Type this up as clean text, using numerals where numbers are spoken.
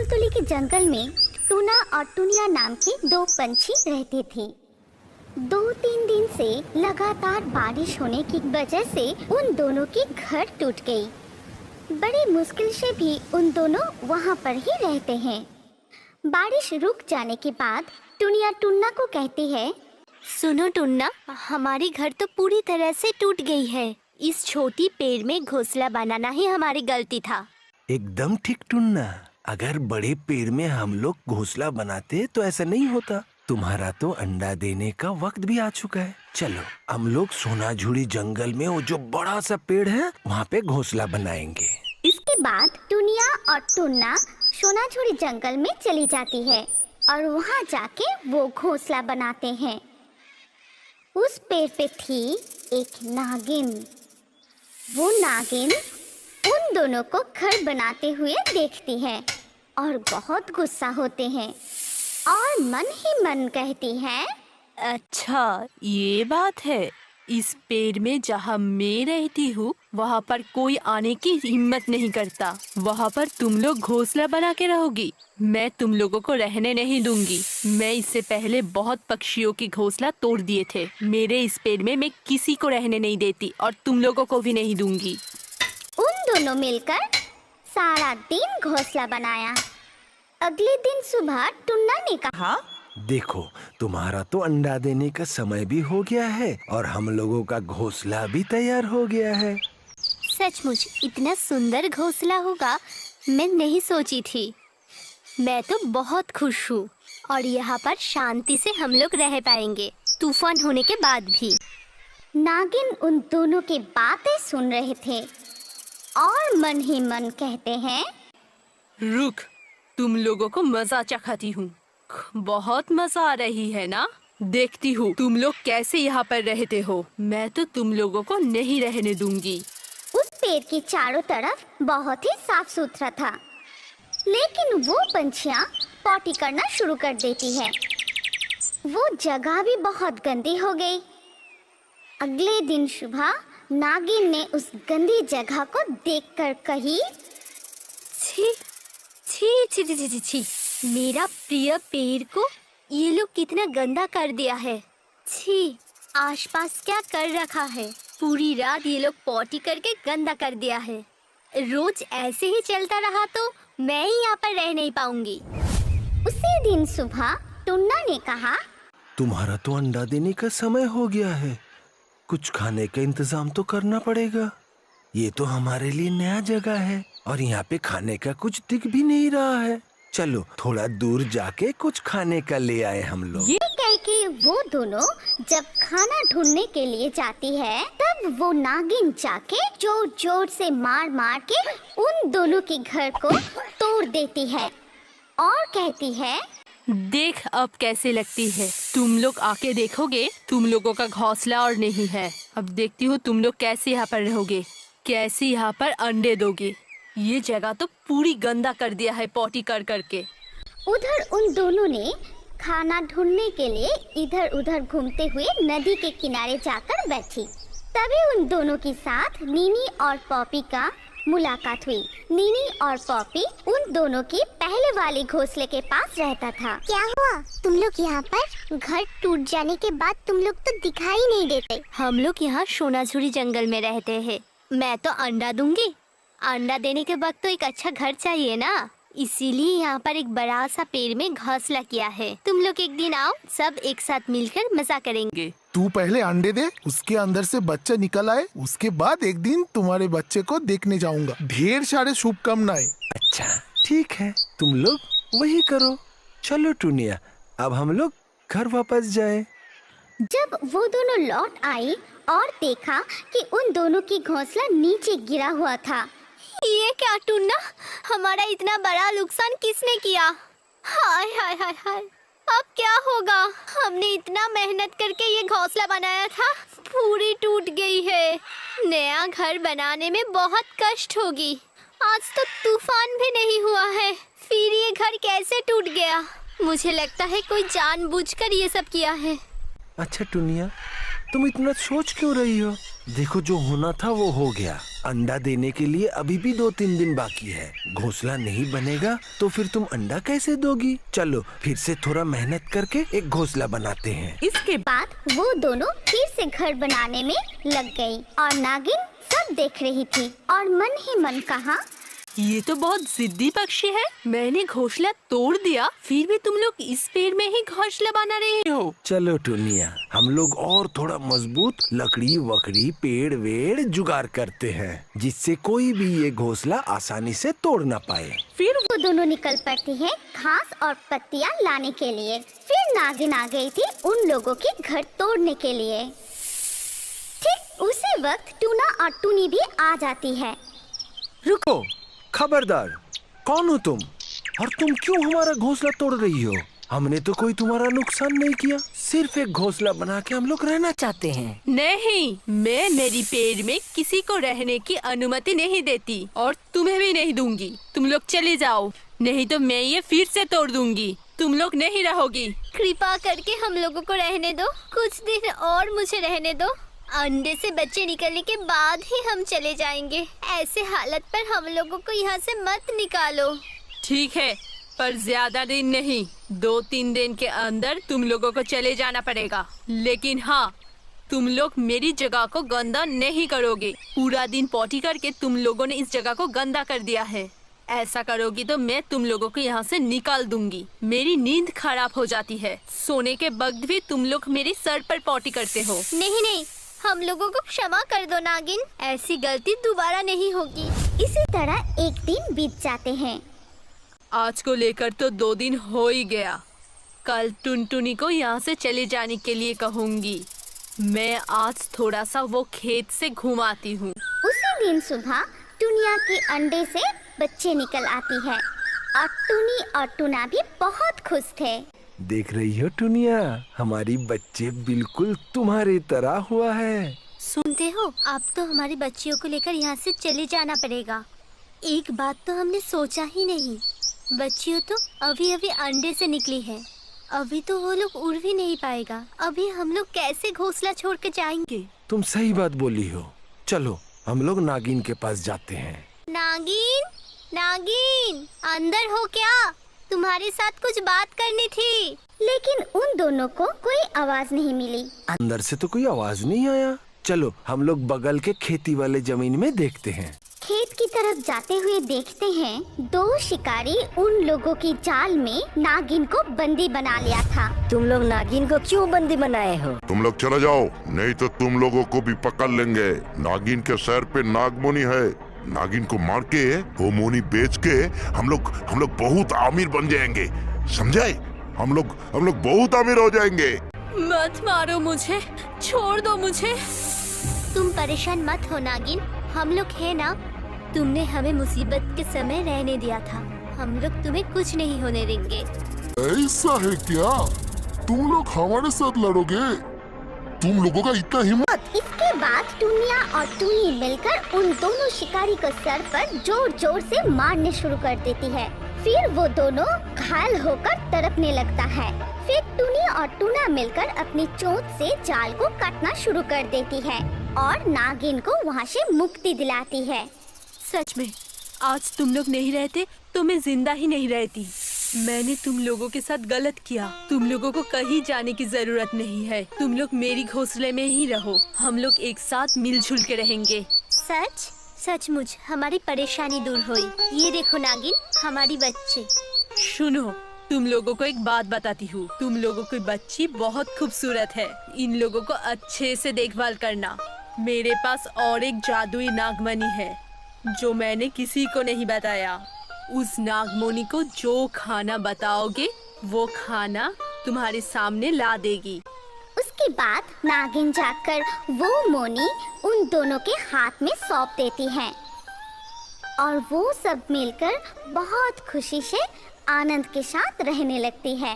तुलतुली के जंगल में टूना और टुनिया नाम के दो पंछी रहते थे। 2-3 दिन से लगातार बारिश होने की वजह से उन दोनों की घर टूट गई। बड़ी मुश्किल से भी उन दोनों वहाँ पर ही रहते हैं। बारिश रुक जाने के बाद टुनिया टुन्ना को कहती है, सुनो टुन्ना, हमारी घर तो पूरी तरह से टूट गई है। इस छोटी पेड़ में घोंसला बनाना ही हमारी गलती था। एकदम ठीक टुन्ना, अगर बड़े पेड़ में हम लोग घोंसला बनाते तो ऐसा नहीं होता। तुम्हारा तो अंडा देने का वक्त भी आ चुका है। चलो हम लोग सोनाझुरी जंगल में वो जो बड़ा सा पेड़ है वहाँ पे घोंसला बनाएंगे। इसके बाद टुनिया और टुन्ना सोनाझुरी जंगल में चली जाती है और वहाँ जाके वो घोंसला बनाते हैं। उस पेड़ पे थी एक नागिन। वो नागिन उन दोनों को घर बनाते हुए देखती है और बहुत गुस्सा होते हैं और मन ही मन कहती है, अच्छा ये बात है। इस पेड़ में जहाँ मैं रहती हूँ वहाँ पर कोई आने की हिम्मत नहीं करता। वहाँ पर तुम लोग घोंसला बना के रहोगी। मैं तुम लोगों को रहने नहीं दूंगी। मैं इससे पहले बहुत पक्षियों की घोंसला तोड़ दिए थे। मेरे इस पेड़ में मैं किसी को रहने नहीं देती और तुम लोगों को भी नहीं दूंगी। उन दोनों मिलकर सारा दिन घोंसला बनाया। अगले दिन सुबह टुन्ना ने कहा, देखो तुम्हारा तो अंडा देने का समय भी हो गया है और हम लोगों का घोंसला भी तैयार हो गया है। सचमुच इतना सुंदर घोंसला होगा मैं नहीं सोची थी। मैं तो बहुत खुश हूँ और यहाँ पर शांति से हम लोग रह पाएंगे, तूफान होने के बाद भी। नागिन उन दोनों की बातें सुन रहे थे और मन ही मन कहते हैं, रुक, तुम लोगों को मजा चखाती हूँ। बहुत मजा आ रही है ना? देखती हूँ तुम लोग कैसे यहाँ पर रहते हो। मैं तो तुम लोगों को नहीं रहने दूंगी। उस पेड़ के चारों तरफ बहुत ही साफ सुथरा था, लेकिन वो पंछियाँ पॉटी करना शुरू कर देती है। वो जगह भी बहुत गंदी हो गई। अगले दिन सुबह नागिन ने उस गंदी जगह को देखकर कही, छी छी छी छी छी छी छी, मेरा प्रिय पेड़ को ये लोग कितना गंदा कर दिया है। छी, आसपास क्या कर रखा है। पूरी रात ये लोग पॉटी करके गंदा कर दिया है। रोज ऐसे ही चलता रहा तो मैं ही यहाँ पर रह नहीं पाऊंगी। उसी दिन सुबह टुन्ना ने कहा, तुम्हारा तो अंडा देने का समय हो गया है। कुछ खाने का इंतजाम तो करना पड़ेगा। ये तो हमारे लिए नया जगह है और यहाँ पे खाने का कुछ दिख भी नहीं रहा है। चलो थोड़ा दूर जाके कुछ खाने का ले आए हम लोग। ये कह के वो दोनों जब खाना ढूंढने के लिए जाती है तब वो नागिन जाके जोर जोर से मार मार के उन दोनों के घर को तोड़ देती है और कहती है, देख अब कैसे लगती है। तुम लोग आके देखोगे, तुम लोगों का घोंसला और नहीं है। अब देखती हूँ तुम लोग कैसे यहाँ पर रहोगे, कैसे यहाँ पर अंडे दोगे। ये जगह तो पूरी गंदा कर दिया है पॉटी कर करके। उधर उन दोनों ने खाना ढूंढने के लिए इधर उधर घूमते हुए नदी के किनारे जाकर बैठी। तभी उन दोनों के साथ नीनी और पॉपी का मुलाकात हुई। नीनी और पॉपी उन दोनों की पहले वाले घोंसले के पास रहता था। क्या हुआ? तुम लोग यहाँ पर? घर टूट जाने के बाद तुम लोग तो दिखाई नहीं देते। हम लोग यहाँ सोनाझुरी जंगल में रहते हैं। मैं तो अंडा दूंगी। अंडा देने के वक्त तो एक अच्छा घर चाहिए ना, इसीलिए यहाँ पर एक बड़ा सा पेड़ में घोंसला किया है। तुम लोग एक दिन आओ, सब एक साथ मिलकर मजा करेंगे। तू पहले अंडे दे, उसके अंदर से बच्चा निकल आए, उसके बाद एक दिन तुम्हारे बच्चे को देखने जाऊंगा। ढेर सारे शुभकामनाएं। अच्छा ठीक है, तुम लोग वही करो। चलो टुनिया, अब हम लोग घर वापस जाएं। जब वो दोनों लौट आई और देखा कि उन दोनों की घोंसला नीचे गिरा हुआ था। ये क्या टुन्ना, हमारा इतना बड़ा नुकसान किसने किया? हाय हाय हाय हाय, अब क्या होगा? हमने इतना मेहनत करके ये घोंसला बनाया था, पूरी टूट गई है। नया घर बनाने में बहुत कष्ट होगी। आज तो तूफान भी नहीं हुआ है, फिर ये घर कैसे टूट गया? मुझे लगता है कोई जानबूझकर ये सब किया है। अच्छा टुनिया, तुम इतना सोच क्यों रही हो? देखो, जो होना था वो हो गया। अंडा देने के लिए अभी भी 2-3 दिन बाकी है। घोंसला नहीं बनेगा तो फिर तुम अंडा कैसे दोगी? चलो फिर से थोड़ा मेहनत करके एक घोंसला बनाते हैं। इसके बाद वो दोनों फिर से घर बनाने में लग गई और नागिन सब देख रही थी और मन ही मन कहा, ये तो बहुत जिद्दी पक्षी है। मैंने घोंसला तोड़ दिया, फिर भी तुम लोग इस पेड़ में ही घोंसला बना रहे हो। चलो टुनिया, हम लोग और थोड़ा मजबूत लकड़ी वकड़ी पेड़ वेड़ जुगाड़ करते हैं, जिससे कोई भी ये घोंसला आसानी से तोड़ ना पाए। फिर वो दोनों निकल पड़ती है घास और पत्तियां लाने के लिए। फिर नागिन आ गई थी उन लोगों के घर तोड़ने के लिए। ठीक उसी वक्त टूना और टूनी भी आ जाती है। रुको, खबरदार, कौन हो तुम और तुम क्यों हमारा घोंसला तोड़ रही हो? हमने तो कोई तुम्हारा नुकसान नहीं किया, सिर्फ एक घोंसला बना के हम लोग रहना चाहते हैं। नहीं, मैं मेरी पेड़ में किसी को रहने की अनुमति नहीं देती और तुम्हें भी नहीं दूंगी। तुम लोग चले जाओ, नहीं तो मैं ये फिर से तोड़ दूंगी। तुम लोग नहीं रहोगी। कृपा करके हम लोगों को रहने दो, कुछ दिन और मुझे रहने दो। अंडे से बच्चे निकलने के बाद ही हम चले जाएंगे। ऐसे हालत पर हम लोगों को यहाँ से मत निकालो। ठीक है, पर ज्यादा दिन नहीं, 2-3 दिन के अंदर तुम लोगों को चले जाना पड़ेगा। लेकिन हाँ, तुम लोग मेरी जगह को गंदा नहीं करोगे। पूरा दिन पॉटी करके तुम लोगों ने इस जगह को गंदा कर दिया है। ऐसा करोगी तो मैं तुम लोगों को यहाँ से निकाल दूंगी। मेरी नींद खराब हो जाती है। सोने के वक्त भी तुम लोग मेरे सर पर पॉटी करते हो। नहीं नहीं, हम लोगों को क्षमा कर दो नागिन, ऐसी गलती दोबारा नहीं होगी। इसी तरह एक दिन बीत जाते हैं। आज को लेकर तो 2 दिन हो ही गया। कल टुनटुनी को यहाँ से चले जाने के लिए कहूँगी। मैं आज थोड़ा सा वो खेत से घुमाती हूँ। उसी दिन सुबह टुनिया के अंडे से बच्चे निकल आती है और टुनी और टुना भी बहुत खुश थे। देख रही हो टुनिया, हमारी बच्चे बिल्कुल तुम्हारी तरह हुआ है। सुनते हो, अब तो हमारी बच्चियों को लेकर यहाँ से चले जाना पड़ेगा। एक बात तो हमने सोचा ही नहीं, बच्चियों तो अभी अभी अंडे से निकली है, अभी तो वो लोग उड़ भी नहीं पाएगा। अभी हम लोग कैसे घोंसला छोड़ के जाएंगे? तुम सही बात बोली हो। चलो हम लोग नागिन के पास जाते हैं। नागिन, नागिन, अंदर हो क्या? तुम्हारे साथ कुछ बात करनी थी। लेकिन उन दोनों को कोई आवाज नहीं मिली। अंदर से तो कोई आवाज नहीं आया। चलो हम लोग बगल के खेती वाले जमीन में देखते हैं। खेत की तरफ जाते हुए देखते हैं 2 शिकारी उन लोगों की जाल में नागिन को बंदी बना लिया था। तुम लोग नागिन को क्यों बंदी बनाए हो? तुम लोग चले जाओ, नहीं तो तुम लोगों को भी पकड़ लेंगे। नागिन के सर पे नागमणि है, नागिन को मार के वो मोनी बेच के हम लोग बहुत अमीर बन जाएंगे, समझे? हम लोग बहुत अमीर हो जाएंगे। मत मारो मुझे, छोड़ दो मुझे। तुम परेशान मत हो नागिन, हम लोग है ना। तुमने हमें मुसीबत के समय रहने दिया था, हम लोग तुम्हें कुछ नहीं होने देंगे। ऐसा है क्या? तुम लोग हमारे साथ लड़ोगे? तुम लोगों का इतना हिम्मत? इसके बाद टुनिया और टूनी मिलकर उन दोनों शिकारी को सर पर जोर जोर से मारने शुरू कर देती है। फिर वो दोनों घायल होकर तड़पने लगता है। फिर टूनी और टूना मिलकर अपनी चोंच से जाल को काटना शुरू कर देती है और नागिन को वहाँ से मुक्ति दिलाती है। सच में आज तुम लोग नहीं रहते तो मैं जिंदा ही नहीं रहती। मैंने तुम लोगों के साथ गलत किया। तुम लोगों को कहीं जाने की जरूरत नहीं है। तुम लोग मेरी घोंसले में ही रहो, हम लोग एक साथ मिलजुल के रहेंगे। सच सचमुच हमारी परेशानी दूर हुई। ये देखो नागिन, हमारी बच्चे। सुनो, तुम लोगों को एक बात बताती हूँ। तुम लोगों की बच्ची बहुत खूबसूरत है। इन लोगों को अच्छे से देखभाल करना। मेरे पास और एक जादुई नागमणि है जो मैंने किसी को नहीं बताया। उस नागमणि को जो खाना बताओगे वो खाना तुम्हारे सामने ला देगी। उसके बाद नागिन जाकर वो मोनी उन दोनों के हाथ में सौंप देती है और वो सब मिलकर बहुत खुशी से आनंद के साथ रहने लगती है।